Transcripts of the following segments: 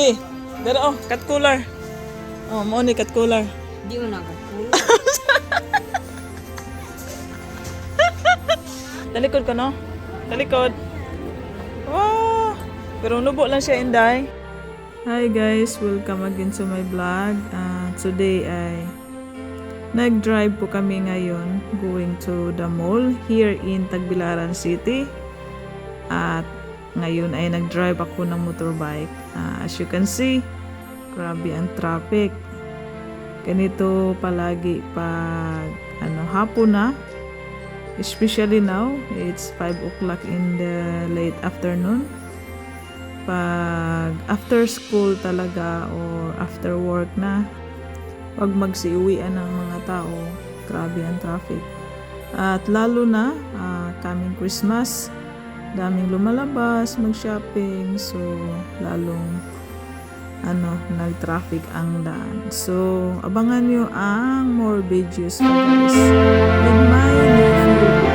Di. Pero cat cooler. Oh, mo ni cat cooler. Di mo nakakul. Talikod ko no? Talikod. Wow! Pero nubo lang siya, Inday. Hi guys, welcome again to my vlog. Today ay nag-drive po kami ngayon going to the mall here in Tagbilaran City. At ngayon ay nag-drive ako ng motorbike. As you can see, grabe ang traffic. Ganito palagi pag hapon na. Especially now, it's 5 o'clock in the late afternoon. Pag after school talaga or after work na, pag magsiuwian ng mga tao, grabe ang traffic. At lalo na, coming Christmas, daming lumalabas, mag-shopping, so lalong nag-traffic ang daan. So, abangan nyo ang more videos pa guys. With my nephew.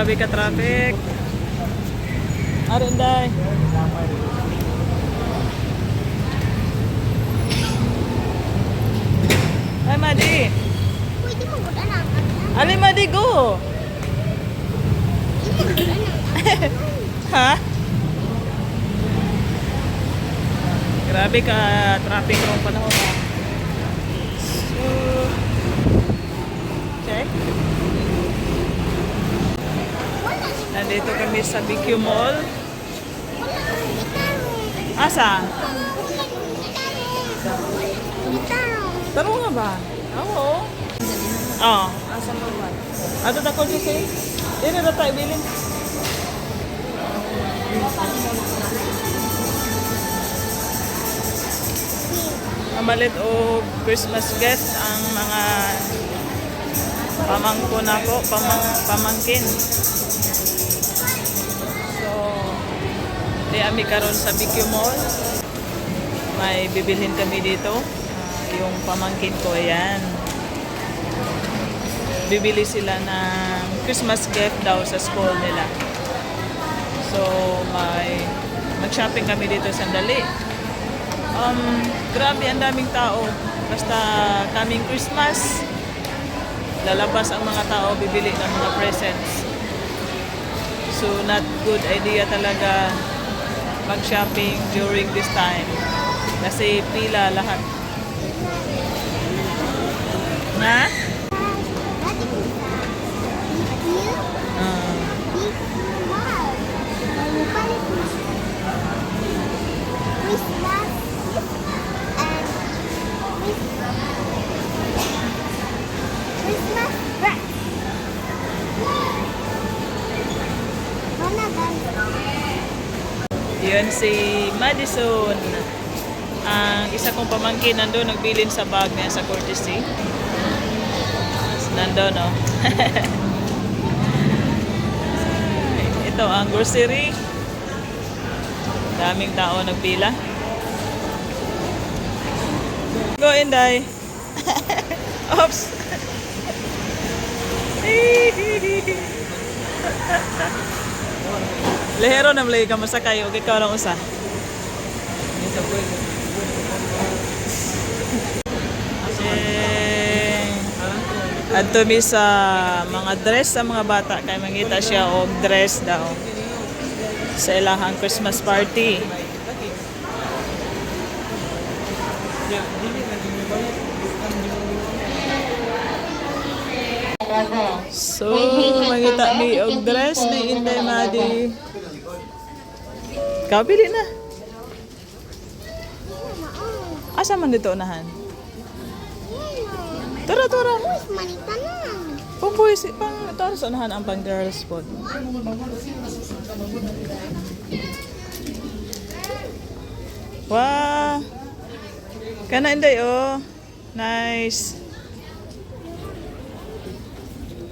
Grabe ka traffic. Arinday. Ay, Madi. Pwede mo gud anak. Ali, Madi, go. Ha? Grabe ka traffic rong panahon. So, check. Nandito kami sa BQ Mall. Asa? Taro nga ba? Oo. Oo. Asa mo ba? Ato na ko si Dili na tayo bilin. Amalit o Christmas gift ang mga pamangkin ako, pamangkin. Di ami karon sa BQ Mall. May bibilhin kami dito. Yung pamangkin ko, ayan. Bibili sila ng Christmas gift daw sa school nila. So, mag-shopping kami dito sandali. Grabe, ang daming tao. Basta coming Christmas, lalabas ang mga tao, bibili ng mga presents. So, not good idea talaga mag-shopping during this time. Kasi pila lahat. Na? Yun Ayan si Madison. Ang isa kong pamangkin nandun, nagbilin sa bag niya sa courtesy. Nandun, no? Ito ang grocery. Daming tao nagpila. Go, Inday. Oops. Lehero na malay ka masakay. Okay, ikaw lang usa. Adto mi sa mga dress sa mga bata kay mangita siya og dress daw sa ilahang Christmas party. So, mangita mi og dress ni Inday Madi. Kabili na. Asa man dito unahan? Tara, tara. Mas manita na. Pamboy, pang tara sa unahan ang pang girls food. Wow. Kana Inday, oh. Nice.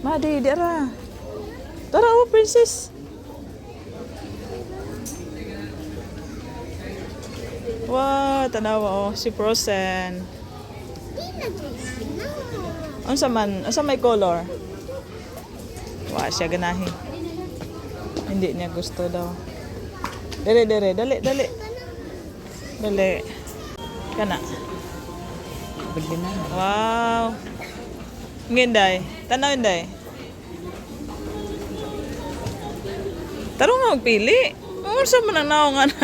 Madi, dira. Tara, oh, princess. Wow, tanawa, oh. Si Frozen. Di na na. Unsa man? Unsa may color? Wa siya ganahin. Hindi niya gusto daw. Dali, dali, dali, dali. Dali. Kana. Wow. Nginday. Tanaw Inday. Tarong nga magpili. Unsa man ang naong ana?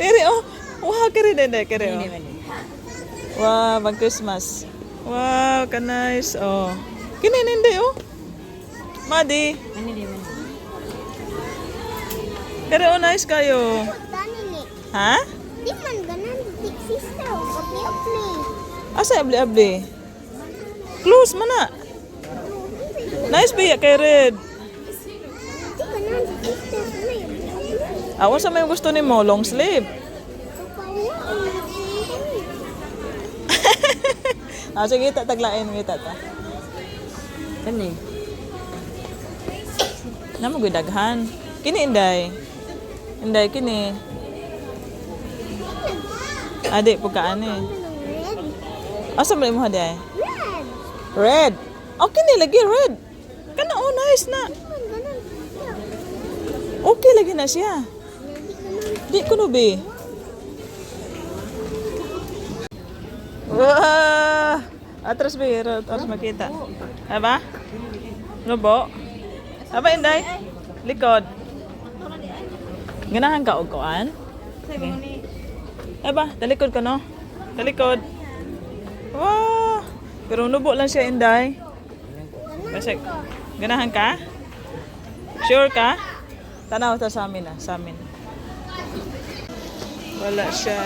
Kere oh. Wow, kere Inday, kere oh. Wow, pag Christmas. Wow, ka nice. Oh. Kinin Inday oh. Madi. Kere oh, nice kayo. Dani ni. Ha? Di man ganan. Big sister. Opli-opli. Asa abli-abli? Close man na. Nice biya kay Red. Di ganan. Big sister. Opli-opli. Awan sa may gusto ni mo, long sleeve. Sige, taglain, ngita ta. Kani. Namo gyud daghan. Kini Inday. Inday kini. Ade pagkaan eh. Asa man mo hadi? Red. Okay ni lagi red. Kana oh nice na. Okay lagi na siya. Di ko no be. Wah. Atras be, atras makita. Aba? Nubo? Aba Inday? Likod. Ganahan ka og kuan? Aba, talikod ka no? Talikod. Wow. Pero nubo lang siya Inday. Kasi ganahan ka? Sure ka? Tanaw ta sa amin sa amin. Wala siya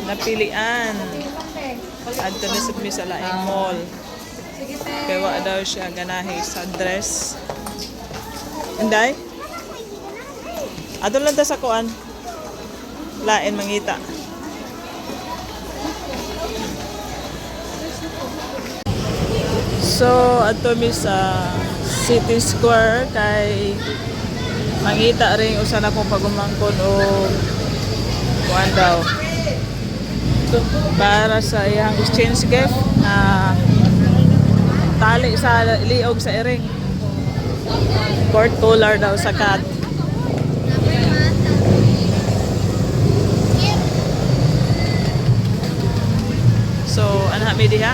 napilian. Adto na sa laing mall. Kaya wa daw siya ganahi sa dress. Inday? Adto lang ta sa kuan. Lain mangita. So, adto mi sa City Square kay mangita rin usa na kong pagumangkon o kuan daw para sa iyang exchange gift na tali sa liog sa iring court collar daw sa cat. So anha mi diha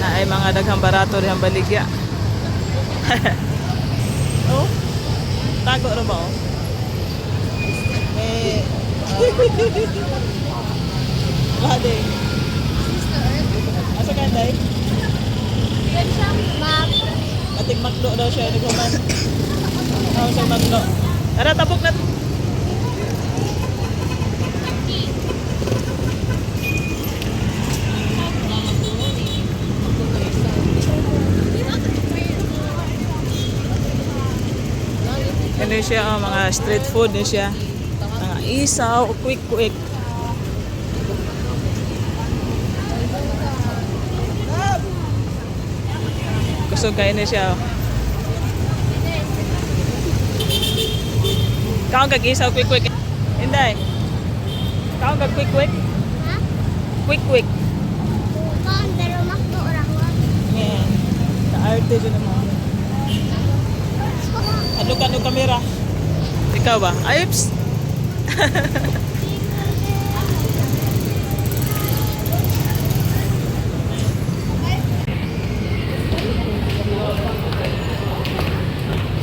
na ay mga daghang barato dihang baligya. Oh, tago ra ba oh? Lade. Asa ka day? Ating makdo daw siya naghuman. Ako sa makdo. Tara tabok na. Ini siya, oh, mga street food ni siya. Mga isaw, quick. Kusog kayo na siya, oh. Kaon kag isaw, quick. Inday. Kaon kag quick. Ha? Quick. Bukan, pero makto orang wa. Yan. Ka-arte dyan naman. Ano kamera? Ikaw ba? Ayups!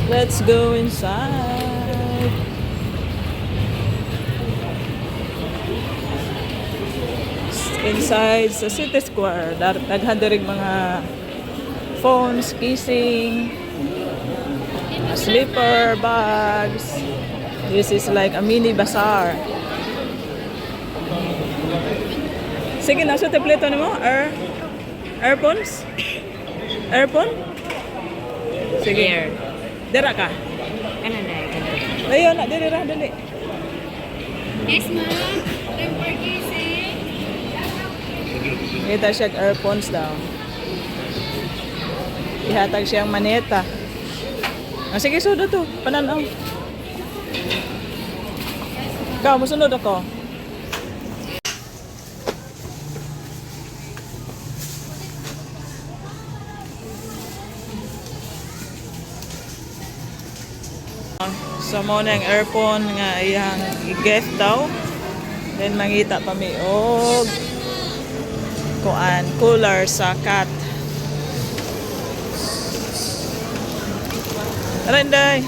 Let's go inside. Inside sa City Square, daghan diri mga phones, kissing, slipper, bags. This is like a mini bazaar. Sige, nasa tableto mo? Earphones? Earphone? Sige. Dira ka. Ano na ito? Ayun na, dali. Yes, ma'am. Time for kissing. Kita siya earphones daw. Ihatag siyang maneta. Ah, sige, sudo to. Pananaw. Ikaw, masunod ako. So, mo na yung earphone nga iyang i-gift daw. Then, mangita pa mi og kuan, cooler sa cat. Renday.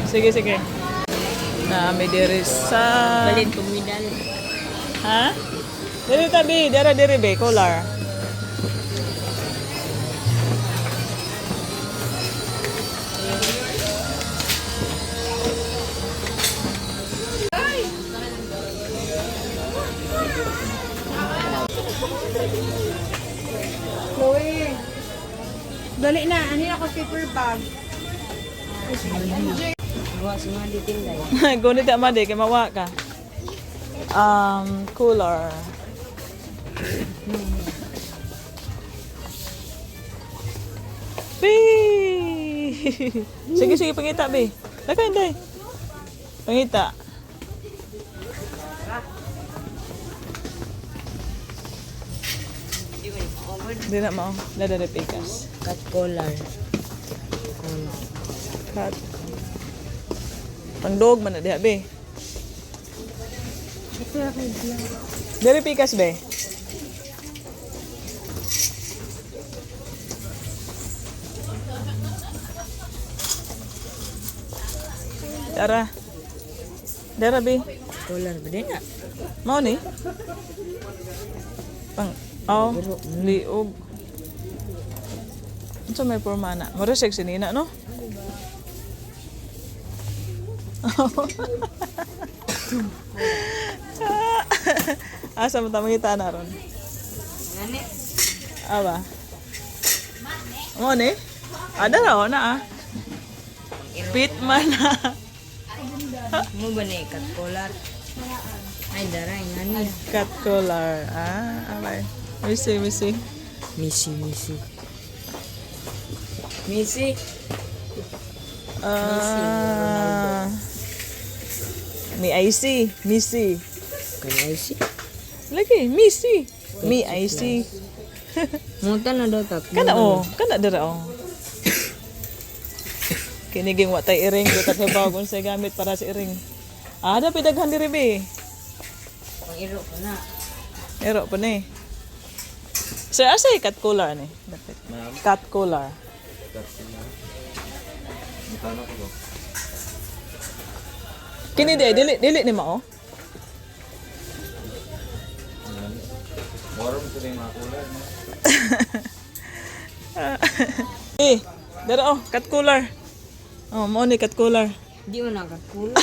Sige. Na may diri sa... Balin pumidal. Ha? Diri tabi, diri be, cooler. Chloe. Dali na, ano ako paper bag. Gawa sa mga ditinday. Gunit ama di, kay mawa ka. Cooler. Sige, pangita, be. Lagay, day. Pangita. Hindi na mo. Dada pikas. Cut collar. Cut. Pangdog man na diha, be. Dere pikas, be. Dara, be. Collar ba din na? Mao ni. Liog. Ito may porma na. Mara sexy nina, no? Asa mo tamangita na ron? Ngani? Aba? Mo ni? Ada raw na Pit man na. Mo ba ni cut collar? Ay, daray, ngani. Cat collar. Okay. Misi. Misi. Mi IC. Misi. Kaya ay si. Lagi, Misi. Mi IC. Munta na daw tak. Kana dira Kiniging watay iring butat sa bagon sa gamit para sa iring. Ada pidaghan diri be. Pang iro ko na. Ero pa ni. Sir, asa cat collar ni? Dapat. Cat collar. Kini dili ni mao. Moram sa mga kulay, no? Dara cat collar. Mao ni cat collar. Di mo na cut collar.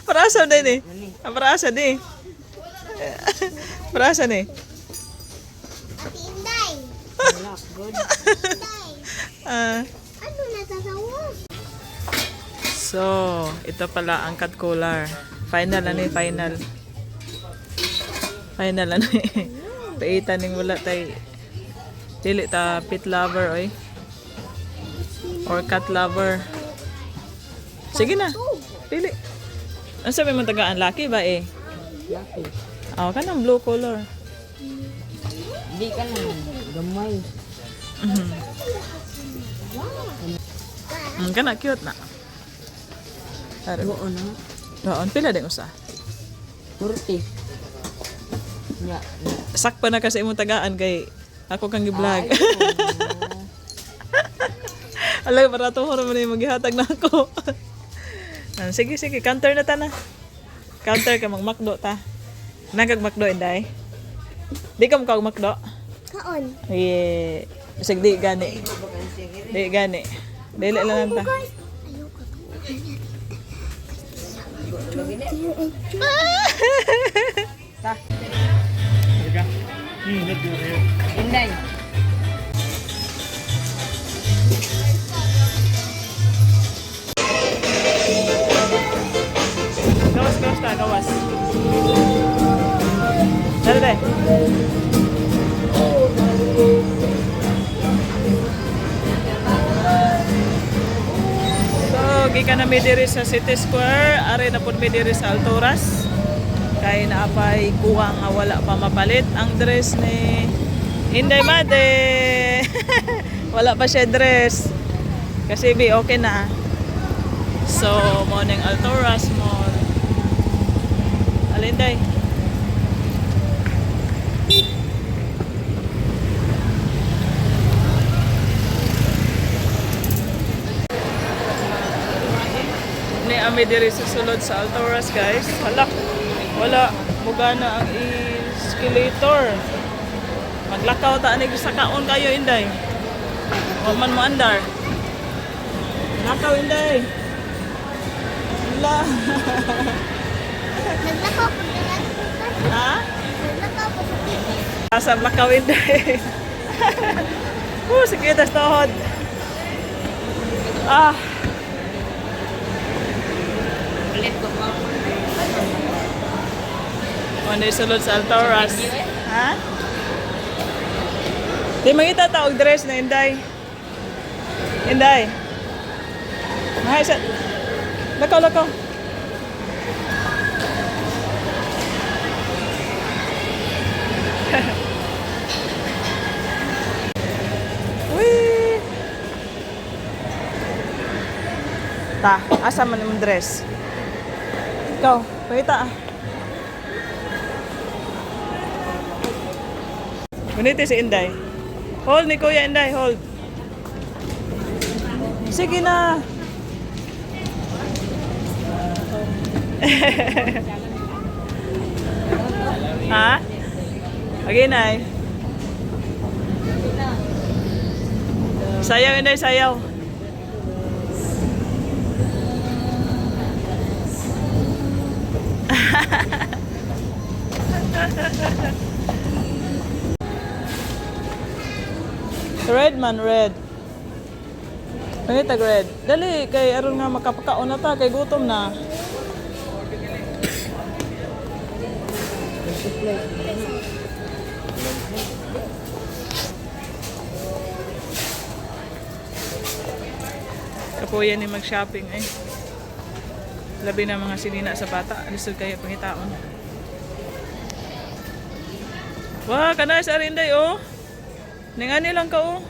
Parasa din Parasa din. Parasa ni. Ati Inday. Good. Ah, Ano natasawa? so, ito pala ang cat collar. Final na ni, final. Final na ni. Paitan ning wala tay. Dili ta pet lover, oy. Or cat lover. Sige na. Pili. Ano sabi mo tagaan? Lucky ba eh? Laki. Oh, ka ng blue color. Di ka na gamay. Ka na, cute na. Oo na. Doon, pila din usa. 40. Ya. Sakpa na kasi imong tagaan kay ako kang gi-vlog. Alay, para to mo naman yung maghihatag na ako. Sige, sige, counter na ta na. Counter ka, mag-makdo ta. Nagag-makdo, inday. Di ka mukha makdo? Kaon. Yeah. Sige, di gani. Di gani. Dili lang ta. Inday. Gawas, gawas na, gawas. Dali, dali. So, gikan na mi diri sa City Square, are na pud mi diri sa Alturas. Kay naapay kuwang nga wala pa mapalit ang dress ni Inday Made. Wala pa siya dress. Kasi bi okay na. So, morning Alturas Mall. Alinday. Ni ami diri sa sulod sa Alturas, guys. Wala mugana ang escalator. Maglakaw ta ani sa kaon kayo, Inday. Wa man mo andar. Lakaw, Inday. Wala. Naglakaw ko na lang. Ha? Naglakaw ko sa TV. Asa lakaw, Inday. Sige, tas tohod. Ulit ko pa. Ano sulod sa Alturas? Ha? Di mangita ta og dress na, Inday. Inday. Mahay sa... Lakaw, lakaw. Wee! Ta, asa man yung dress? Ikaw, pangita ah. Ganito si Inday. Hold ni Kuya Inday, hold. Sige na. Ha? Okay, Nay. Sayaw, Inday, sayaw. Red man, red. Pangitag red. Dali, kay aron nga makapakaon na ta, kay gutom na. Kapuyan ni mag-shopping eh. Labi na mga sinina sa bata. Lisod kayo pangitaon. Wah, kana sa Arinday oh. Ningani lang ka oh.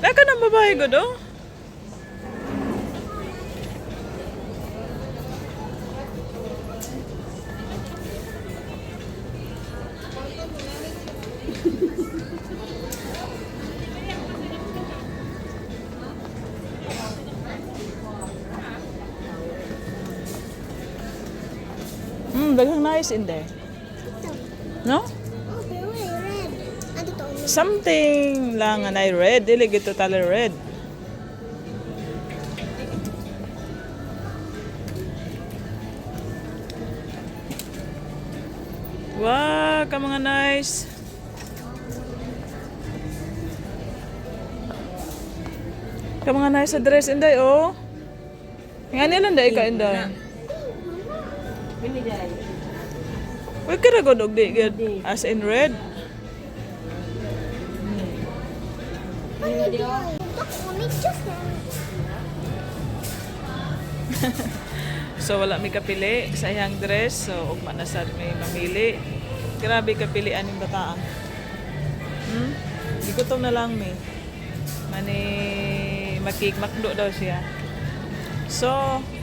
Naka ng babae ko do? Daghang nice in there. No? Oh, pero red. Ano to? Something lang nga na red. Dili gito tala red. Wow, ka mga nice. Ka mga nice sa dress, Inday, oh. Nga nilang day ka, Inday. Bili dahil. Uy, kira god og di gid. As in red. Ako, may just na. So wala mi kapili sa iyang dress. So ugma na sad may mamili. Grabe kapilian yung bataan. Gigutom na lang mi. Mani makikmakdo daw siya. So,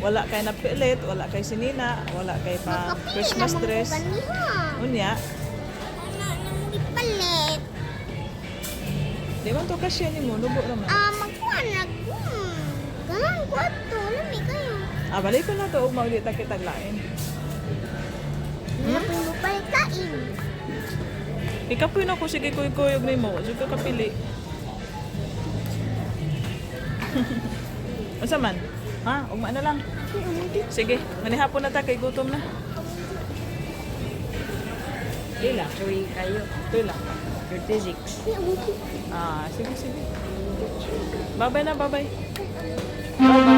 wala kay napilit, wala kay sinina, wala kay pa Christmas dress. Unya, Ano nang ipalit? di man to kasya ni mo, nubo naman. Magkuha na. Ganun ko ito. Lami kayo. Balik ko na to, ugma ulit ta kitaglain. Hindi ko yung palitain. Ikapoy na ko, sige kuy-kuyog ni mo, sige ka kapili. Unsa man? Ha? Ugma na lang. Sige, manihapon na ta kay gutom na. Lila, tuwi kayo. Ito lang. 36. Sige, sige. Bye-bye na, bye-bye. Bye-bye.